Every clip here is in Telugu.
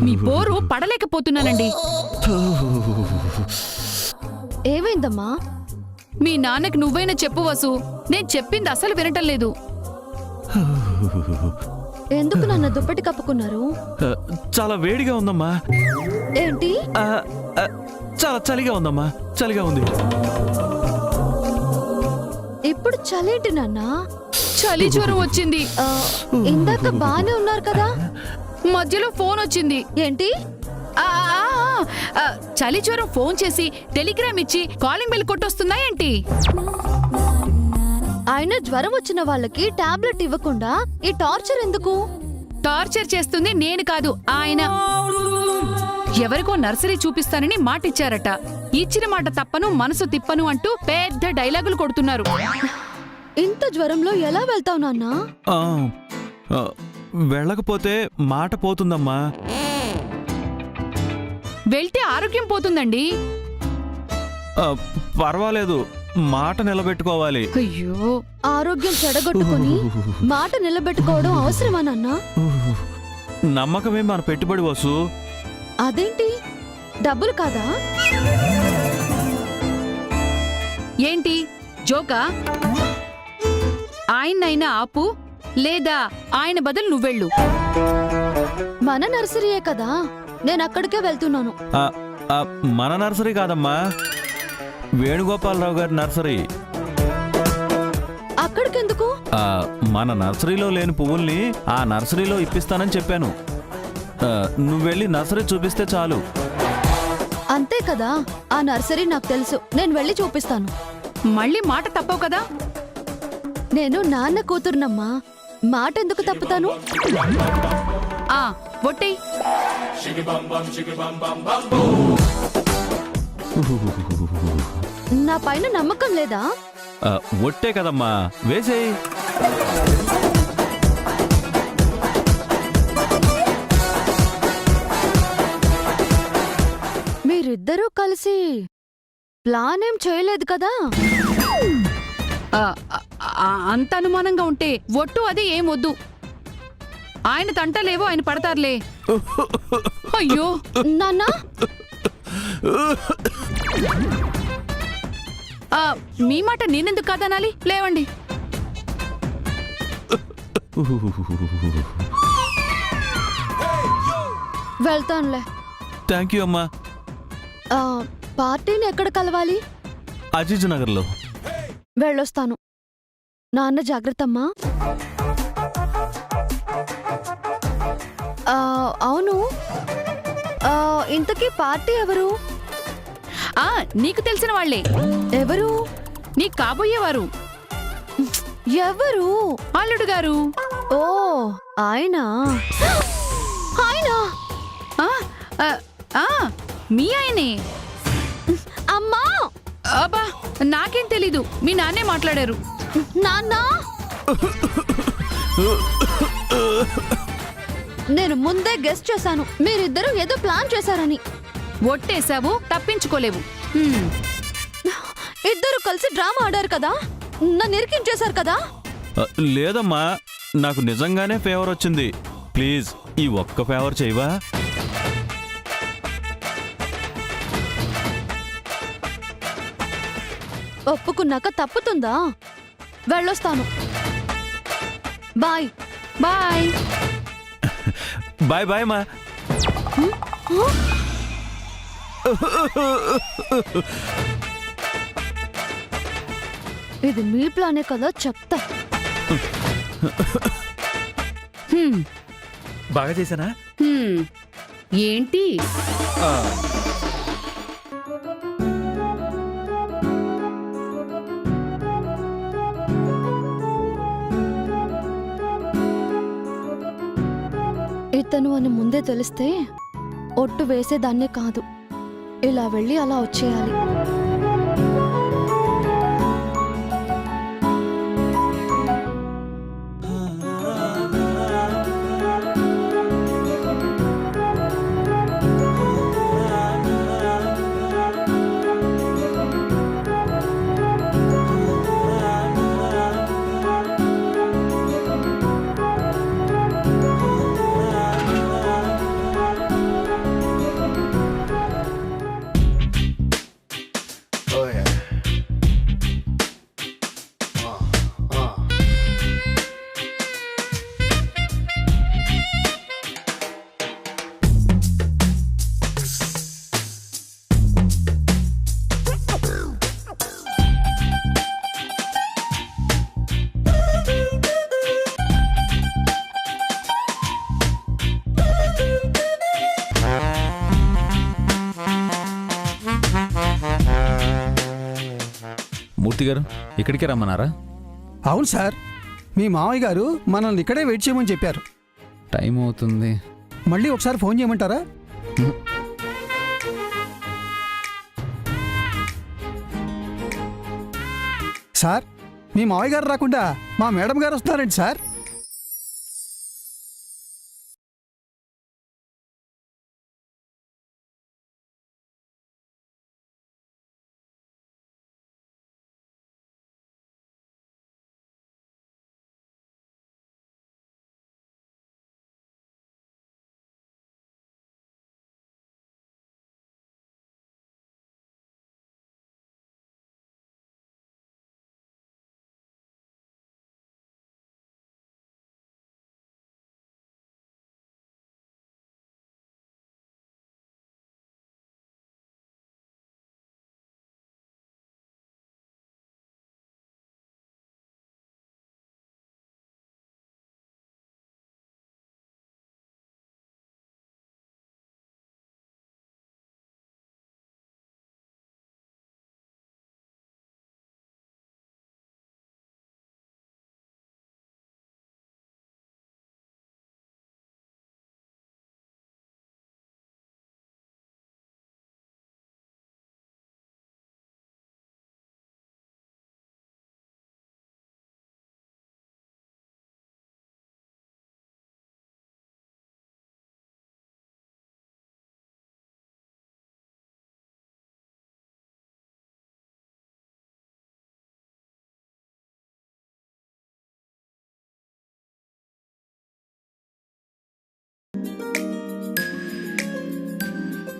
మీ బోరు పడలేకపోతున్నానండి. ఏమైందమ్మా? మీ నాన్నకి నువ్వైనా చెప్పు వసు. నేను చెప్పింది అసలు వినటం లేదు. ఎందుకు నాన్న దుప్పటి కప్పుకున్నారు? చాలా వేడిగా ఉందమ్మా. ఏంటి? చాలా చలిగా ఉందమ్మా, చలిగా ఉంది. ఇప్పుడు చలేంటి నాన్న? చలి జ్వరం వచ్చింది. ఇందాక బానే ఉన్నారు కదా? మధ్యలో ఫోన్ వచ్చింది. ఏంటి? చలి జ్వరం ఫోన్ చేసి టెలిగ్రామ్ ఇచ్చి కాలింగ్ బెల్ కొట్టొస్తుందా ఏంటి? ఆయన జ్వరం వచ్చిన వాళ్ళకి టాబ్లెట్ ఇవ్వకుండా ఈ టార్చర్ ఎందుకు? టార్చర్ చేస్తుంది నేను కాదు, ఆయన. ఎవరికో నర్సరీ చూపిస్తానని మాటిచ్చారట. ఇచ్చిన మాట తప్పను, మనసు తిప్పను అంటూ పెద్ద డైలాగులు కొడుతున్నారు. ఇంత జ్వరంలో ఎలా వెళ్తావు నాన్న? వెళ్ళకపోతే మాట పోతుందమ్మా. వెళ్తే ఆరోగ్యం పోతుందండి. పర్వాలేదు, మాట నిలబెట్టుకోవాలి. అయ్యో, ఆరోగ్యం చెడగొట్టుకుని మాట నిలబెట్టుకోవడం అవసరమా నాన్న? నమ్మకమే మన పెట్టుబడి వసు. అదేంటి, డబ్బులు కాదా? ఏంటి జోకా? ఆయన్నైనా ఆపు, లేదా ఆయన బదులు నువ్వెళ్ళు. మన నర్సరీయే కదా, నేను అక్కడికే వెళ్తున్నాను. మన నర్సరీ కాదమ్మా, వేణుగోపాలరావు గారి నర్సరీ. అక్కడికెందుకు? మన నర్సరీలో లేని పువ్వుల్ని ఆ నర్సరీలో ఇప్పిస్తానని చెప్పాను. నువ్వెళ్ళి నర్సరీ చూపిస్తే చాలు. అంతే కదా, ఆ నర్సరీ నాకు తెలుసు, నేను వెళ్ళి చూపిస్తాను. మళ్ళీ మాట తప్పవు కదా? నేను నాన్న కూతురునమ్మా, మాట ఎందుకు తప్పుతాను? ఒట్టేయ్. నా పైన నమ్మకం లేదా? ఒట్టే కదమ్మా, వేసేయ్. మీరిద్దరూ కలిసి ప్లాన్ ఏం చేయలేదు కదా? అంత అనుమానంగా ఉంటే ఒట్టు అది ఏమొద్దు. ఆయన తంటలేవో ఆయన పడతారులే. అయ్యో నాన్న, మీ మాట నేనెందుకు కాదనాలి? లేవండి. వెళ్తానులే. థ్యాంక్ యూ అమ్మా. పార్టీని ఎక్కడ కలవాలి? అజీజ్ నగర్లో. వెళ్ళొస్తాను. నాన్న జాగ్రత్తమ్మా. అవును, ఇంతకీ పార్టీ ఎవరు? నీకు తెలిసిన వాళ్లే. ఎవరు? నీకు కాబోయేవారు. ఎవరు? అల్లుడు గారు. ఓ, ఆయన మీ ఆయనే. అమ్మా, అబ్బా, నాకేం తెలీదు, మీ నాన్నే మాట్లాడారు. నాన్న, నేను ముందే గెస్ట్ చేశాను, మీరిద్దరూ ఏదో ప్లాన్ చేశారని. ఒట్టేశావు, తప్పించుకోలేవు. ఇద్దరు కలిసి డ్రామా ఆడారు కదా, నన్ను ఇరికించేశారు కదా. లేదమ్మా, నాకు నిజంగానే ఫేవర్ వచ్చింది. ప్లీజ్ ఈ ఒక్క ఫేవర్ చేయవా? ఒప్పుకున్నాక తప్పుతుందా? వెళ్ళొస్తాను. బాయ్. బాయ్. బాయ్ బాయ్ మా. ఇది మీ ప్లానే కదా, చెప్తా. బాగా చేశానా? ఏంటి? ఇతను అని ముందే తెలిస్తే ఒట్టు వేసేదాన్నే కాదు, ఇలా వెళ్ళి అలా వచ్చేయాలి. మూర్తి గారు ఇక్కడికే రమ్మన్నారా? అవును సార్, మీ మావయ్య గారు మనల్ని ఇక్కడే వెయిట్ చేయమని చెప్పారు. టైం అవుతుంది. మళ్ళీ ఒకసారి ఫోన్ చేయమంటారా? సార్, మీ మావయ్య గారు రాకుండా మా మేడం గారు వస్తున్నారండి సార్.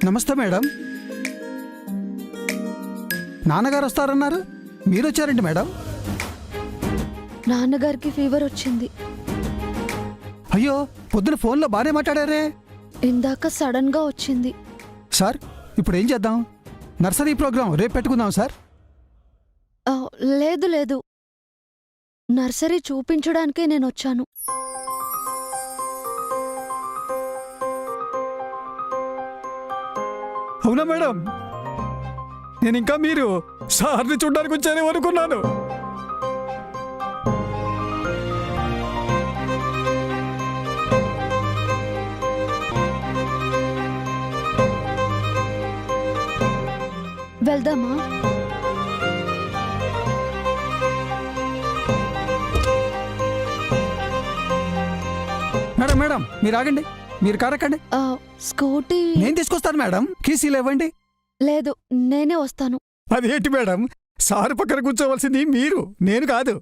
నమస్తే మేడం. నాన్నగారు వస్తారన్నారు, మీరు వచ్చారండి మేడం. నాన్నగారికి ఫీవర్ వచ్చింది. అయ్యో, పొద్దున ఫోన్లో బాగానే మాట్లాడారే. ఇందాక సడన్ గా వచ్చింది. సార్, ఇప్పుడు ఏం చేద్దాం? నర్సరీ ప్రోగ్రాం రేపు పెట్టుకుందాం సార్. ఆ, లేదు లేదు, నర్సరీ చూపించడానికే నేను వచ్చాను. అవునా మేడం? నేను ఇంకా మీరు సార్ని చూడడానికి వచ్చారేమో అనుకున్నాను. వెళ్దామా? మేడం మేడం, మీరు ఆగండి, మీరు కారెక్కండి. ఆ, స్కూటీ నేను తీసుకొస్తాను మేడం. కీసీలు ఇవ్వండి. లేదు, నేనే వస్తాను. అదేంటి మేడం, సారు పక్కన కూర్చోవలసింది మీరు, నేను కాదు.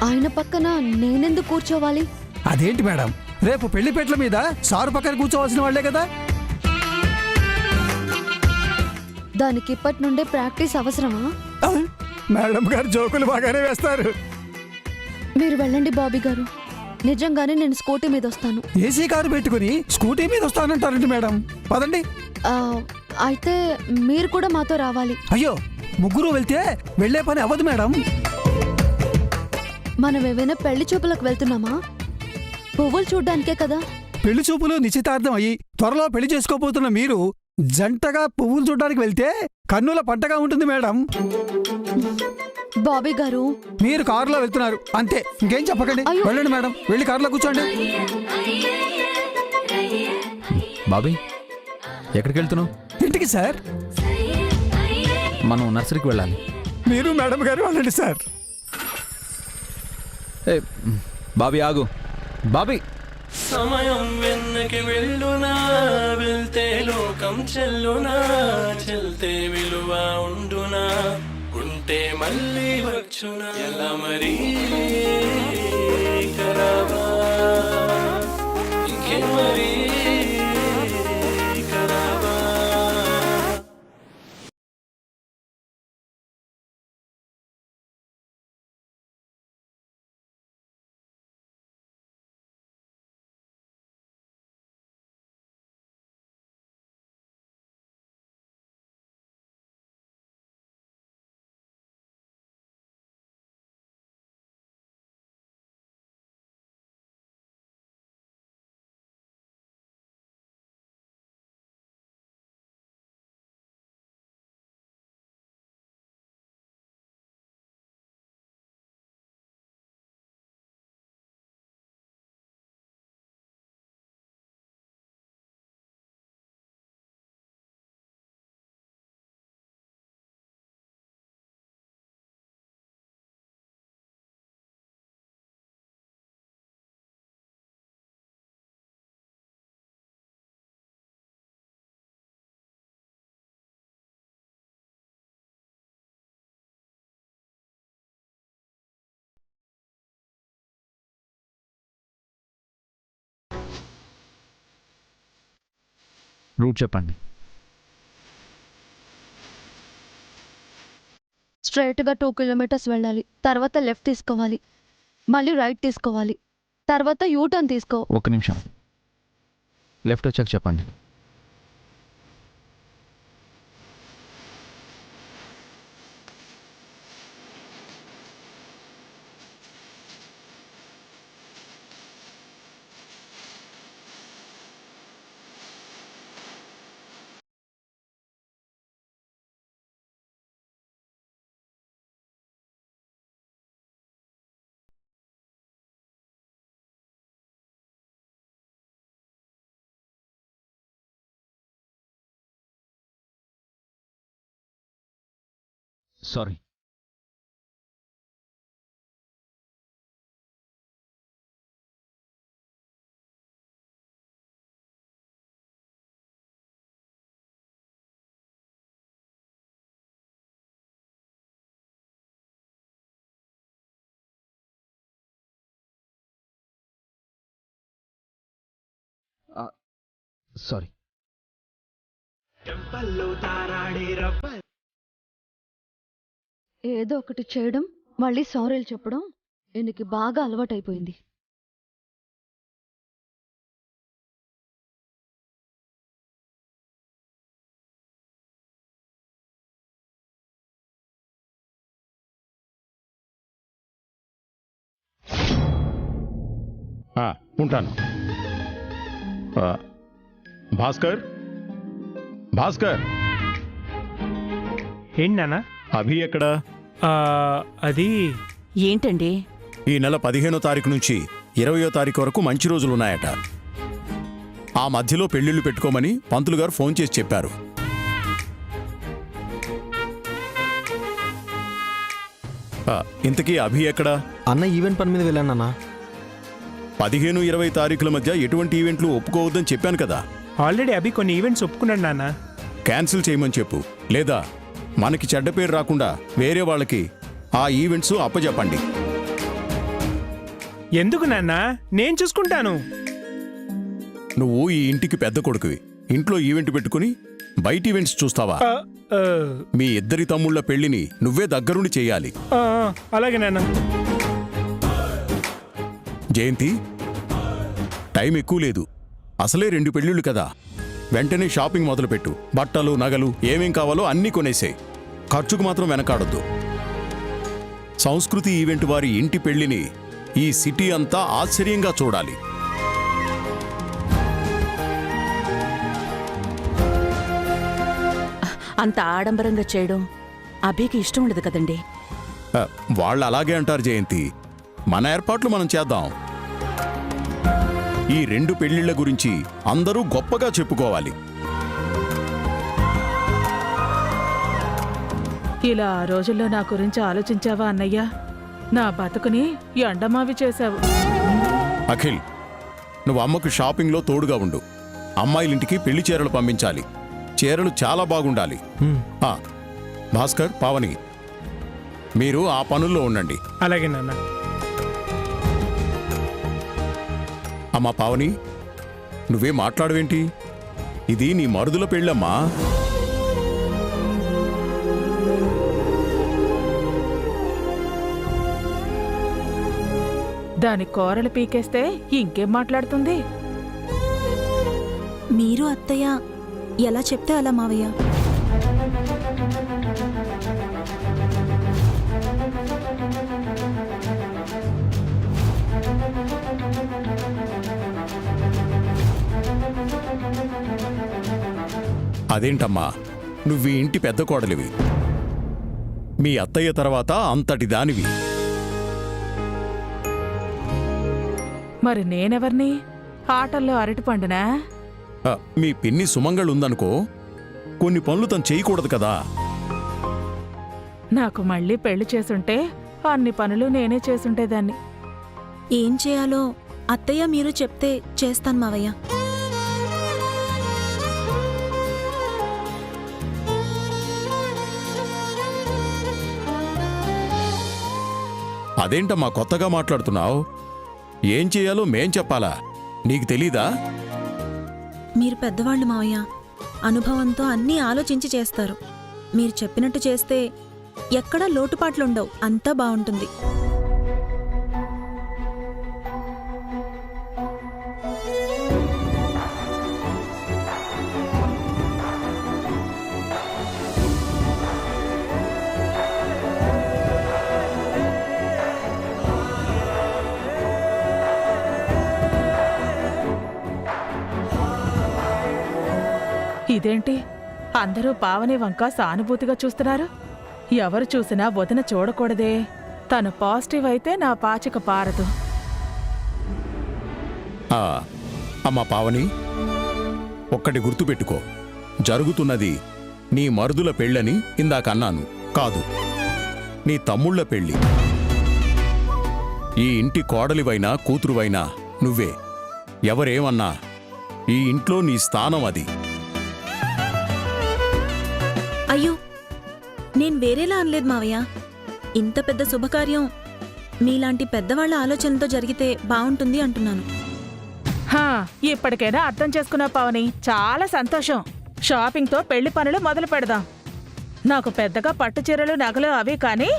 ఆయన పక్కన నేనెందుకు కూర్చోవాలి? అదేంటి మేడం, రేపు పెళ్లిపేట్ల మీద సారు పక్కన కూర్చోవలసిన వాళ్లే కదా. దానికి ఇప్పటి నుండే ప్రాక్టీస్ అవసరమా? ఆ, మేడం గారు జోకులు బాగానే వేస్తారు. మీరు వెళ్ళండి బాబీ గారు, నిజంగానే నేను స్కూటీ మీద వస్తాను. ఏసీ కారు పెట్టుకుని స్కూటీ మీద వస్తానంటారండి మేడం. పదండి. ఆ, అయితే మీరు కూడా మాతో రావాలి. అయ్యో, ముగ్గురు వెళ్తే వెళ్లే పని అవ్వదు మేడం. మనం ఏమైనా పెళ్లి చూపులకు వెళ్తున్నామా? పువ్వులు చూడ్డానికే కదా. పెళ్లి చూపులు నిశ్చితార్థం అయ్యి త్వరలో పెళ్లి చేసుకోబోతున్న మీరు జంటగా పువ్వులు చూడడానికి వెళ్తే కన్నుల పంటగా ఉంటుంది మేడం. బాబీ గారు, మీరు కారులో వెళ్తున్నారు అంతే, ఇంకేం చెప్పకండి. అయ్యో. వెళ్ళండి మేడం, వెళ్ళి కారులో కూర్చోండి. బాబీ, ఎక్కడికి వెళ్తున్నావు? ఇంటికి సార్. మనం నర్సరీకి వెళ్ళాలి. మీరు మేడం గారు వెళ్ళండి సార్. ఏ బాబీ ఆగు. బాబీ, సమయం వెన్నకి వెళ్ళునా, వెళ్తే లోకం చెల్లునా, చెల్తే విలువ ఉండునా, ఉంటే మళ్ళీ వచ్చునా, ఎలా మరీ కరావా ఇంకే మరీ రూట్ చెప్పండి. స్ట్రైట్గా 2 కిలోమీటర్స్ వెళ్ళాలి, తర్వాత లెఫ్ట్ తీసుకోవాలి, మళ్ళీ రైట్ తీసుకోవాలి, తర్వాత యూటర్న్ తీసుకో. ఒక్క నిమిషం, లెఫ్ట్ వచ్చాక చెప్పండి. సారీ. సారీ. ఏదో ఒకటి చేయడం, మళ్ళీ సారీలు చెప్పడం ఈయనకి బాగా అలవాటైపోయింది. ఉంటాను. భాస్కర్, భాస్కర్, ఏంటి నాన్న? అభి ఎక్కడా? అది ఏంటండి? ఈ నెల 15వ తారీఖు నుంచి 20వ తారీఖు వరకు మంచి రోజులున్నాయట. ఆ మధ్యలో పెళ్లిళ్లు పెట్టుకోమని పంతులు గారు ఫోన్ చేసి చెప్పారు. ఇంతకీ అభి ఎక్కడా? అన్న ఈవెంట్ పని మీద వెళ్ళానన్నా. 15-20 తారీఖుల మధ్య ఎటువంటి ఈవెంట్లు ఒప్పుకోవద్దని చెప్పాను కదా. ఆల్రెడీ అభి కొన్ని ఈవెంట్స్ ఒప్పుకున్నాడు నాన్న. క్యాన్సిల్ చేయమని చెప్పు, లేదా మనకి చెడ్డ పేరు రాకుండా వేరే వాళ్ళకి ఆ ఈవెంట్స్ అప్పజెప్పండి. ఎందుకు నాన్న? నేను చూసుకుంటాను. నువ్వు ఈ ఇంటికి పెద్ద కొడుకువి. ఇంట్లో ఈవెంట్ పెట్టుకుని బయట ఈవెంట్స్ చూస్తావా? ఆ, ఆ, మీ ఇద్దరి తమ్ముళ్ల పెళ్లిని నువ్వే దగ్గరుండి చెయ్యాలి. ఆ, అలాగే నాన్న. జయంతి, టైం ఎక్కువ లేదు. అసలే 2 పెళ్ళిళ్ళు కదా. వెంటనే షాపింగ్ మొదలుపెట్టు. బట్టలు, నగలు ఏమేం కావాలో అన్నీ కొనేసే. ఖర్చుకు మాత్రం వెనకాడొద్దు. సంస్కృతి ఈవెంట్ వారి ఇంటి పెళ్లిని ఈ సిటీ అంతా ఆశ్చర్యంగా చూడాలి. అంత ఆడంబరంగా చేయడం అభికి ఇష్టం ఉండదు కదండి. వాళ్ళు అలాగే అంటారు జయంతి. మన ఏర్పాట్లు మనం చేద్దాం. ఈ 2 పెళ్లిళ్ల గురించి అందరూ గొప్పగా చెప్పుకోవాలి. ఇలా ఆ రోజుల్లో నా గురించి ఆలోచించావా అన్నయ్య? నా బతుకుని ఎండమావి చేశావు. అఖిల్, నువ్వు అమ్మకు షాపింగ్లో తోడుగా ఉండు. అమ్మాయిలింటికి పెళ్లి చీరలు పంపించాలి. చీరలు చాలా బాగుండాలి. భాస్కర్, పావని, మీరు ఆ పనుల్లో ఉండండి. అలాగే నాన్న. అమ్మా పావని, నువ్వే మాట్లాడవేంటి? ఇది నీ మరుదుల పెళ్ళమ్మా. దాని కూరలు పీకేస్తే ఇంకేం మాట్లాడుతుంది? మీరు అత్తయ్య ఎలా చెప్తే అలా మావయ్య. అదేంటమ్మా, నువ్వు ఈ ఇంటి పెద్ద కోడలివి. మీ అత్తయ్య తర్వాత అంతటి దానివి. మరి నేనెవర్ని? ఆటల్లో అరటిపండునా? మీ పిన్ని సుమంగళుందనుకో, కొన్ని పనులు తను చేయకూడదు కదా. నాకు మళ్ళీ పెళ్లి చేసుంటే అన్ని పనులు నేనే చేసుంటేదాన్ని. ఏం చేయాలో అత్తయ్య మీరు చెప్తే చేస్తాను మావయ్య. అదేంటమ్మా కొత్తగా మాట్లాడుతున్నావు? ఏం చేయాలో మేం చెప్పాలా? నీకు తెలీదా? మీరు పెద్దవాళ్ళు మావయ్య, అనుభవంతో అన్నీ ఆలోచించి చేస్తారు. మీరు చెప్పినట్టు చేస్తే ఎక్కడా లోటుపాట్లుండవు, అంతా బావుంటుంది. ఇదేంటి అందరూ పావని వంక సానుభూతిగా చూస్తున్నారు? ఎవరు చూసినా వదిన చూడకూడదే. తను పాజిటివ్ అయితే నా పాచిక పారదు. ఆ, అమ్మా పావని, ఒక్కటి గుర్తుపెట్టుకో, జరుగుతున్నది నీ మరుదుల పెళ్ళని ఇందాకన్నాను కాదు, నీ తమ్ముళ్ల పెళ్ళి. ఈ ఇంటి కోడలివైనా కూతురువైనా నువ్వే. ఎవరేమన్నా ఈ ఇంట్లో నీ స్థానం అది. అయ్యో, నేను వేరేలా అనలేదు మావయ్య. ఇంత పెద్ద శుభకార్యం మీలాంటి పెద్దవాళ్ల ఆలోచనలతో జరిగితే బావుంటుంది అంటున్నాను. హా, ఇప్పటికైనా అర్థం చేసుకున్నా పావని, చాలా సంతోషం. షాపింగ్తో పెళ్లి పనులు మొదలు పెడదాం. నాకు పెద్దగా పట్టు చీరలు నగలు అవి కానీ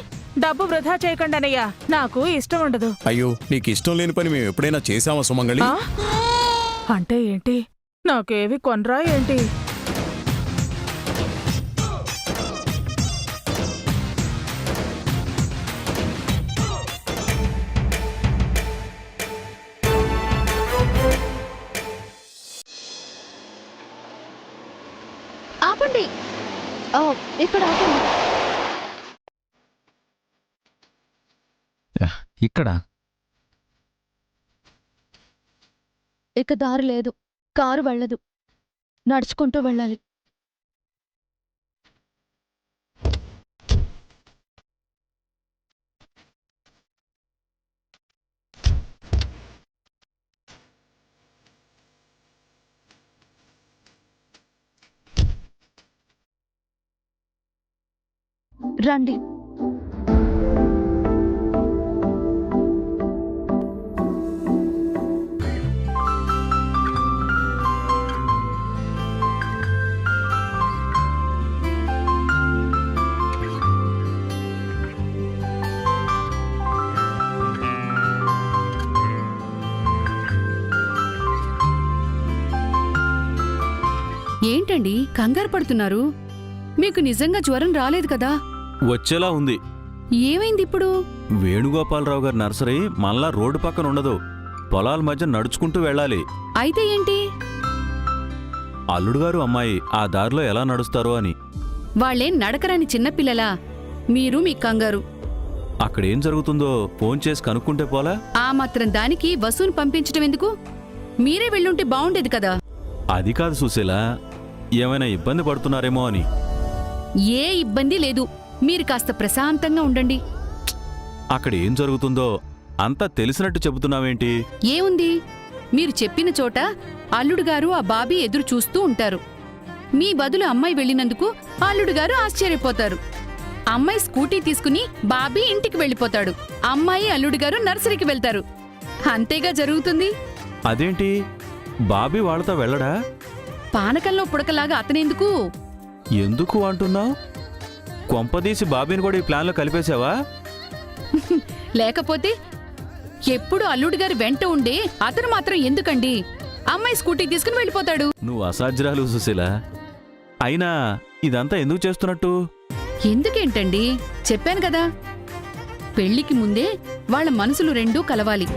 డబ్బు వృధా చేయకండానయ్యా, నాకు ఇష్టం ఉండదు. అయ్యో, నీకు ఇష్టం లేని పని మేము ఎప్పుడైనా చేశామా సుమంగళి? ఆ? అంటే ఏంటి? నాకేవి కొనరా ఏంటి? ఆపండి. ఇక్కడ ఆపండి. ఇక్కడ ఇక దారి లేదు. కారు వెళ్ళదు. నడుచుకుంటూ వెళ్ళాలి. రండి. ఏంటండి కంగారు పడుతున్నారు? మీకు నిజంగా జ్వరం రాలేదు కదా? వచ్చేలా ఉంది. ఏమైంది ఇప్పుడు? వేణుగోపాలరావు గారి నర్సరీ మళ్ళా రోడ్డు పక్కన ఉండదు, పొలాల మధ్య నడుచుకుంటూ వెళ్ళాలి. అయితే ఏంటి? అల్లుడు గారు అమ్మాయి ఆ దారిలో ఎలా నడుస్తారో అని. వాళ్ళేం నడకరాని చిన్నపిల్లలా? మీరు మీ కంగారు. అక్కడేం జరుగుతుందో ఫోన్ చేసి కనుక్కుంటే పోలా? ఆ మాత్రం దానికి వసూను పంపించటం ఎందుకు? మీరే వెళ్ళుంటే బావుండేది కదా. అది కాదు సుశీల, ఏమైనా ఇబ్బంది పడుతున్నారేమో అని. ఏ ఇబ్బంది లేదు, మీరు కాస్త ప్రశాంతంగా ఉండండి. అక్కడ ఏం జరుగుతుందో అంతా తెలిసినట్టు చెబుతున్నావేంటి? ఏముంది, మీరు చెప్పిన చోట అల్లుడుగారు ఆ బాబీ ఎదురు చూస్తూ ఉంటారు. మీ బదులు అమ్మాయి వెళ్ళినందుకు అల్లుడుగారు ఆశ్చర్యపోతారు. అమ్మాయి స్కూటీ తీసుకుని బాబీ ఇంటికి వెళ్ళిపోతాడు. అమ్మాయి అల్లుడుగారు నర్సరీకి వెళ్తారు. అంతేగా జరుగుతుంది. అదేంటి, బాబీ వాళ్ళతో వెళ్ళడా? పానకంలో పుడకలాగా అతనెందుకు? ఎందుకు అంటున్నావు? కొంపదీసి బాబీని కూడా ఈ ప్లాన్లో కలిపేశావా? లేకపోతే ఎప్పుడు అల్లుడుగారు వెంట ఉండే అతను మాత్రం ఎందుకండి? అమ్మాయి స్కూటీ తీసుకుని వెళ్ళిపోతాడు. నువ్వు అసాధ్యురాలు సుశీల. అయినా ఇదంతా ఎందుకు చేస్తున్నట్టు? ఎందుకేంటండి, చెప్పాను కదా, పెళ్లికి ముందే వాళ్ళ మనసులు రెండూ కలవాలి.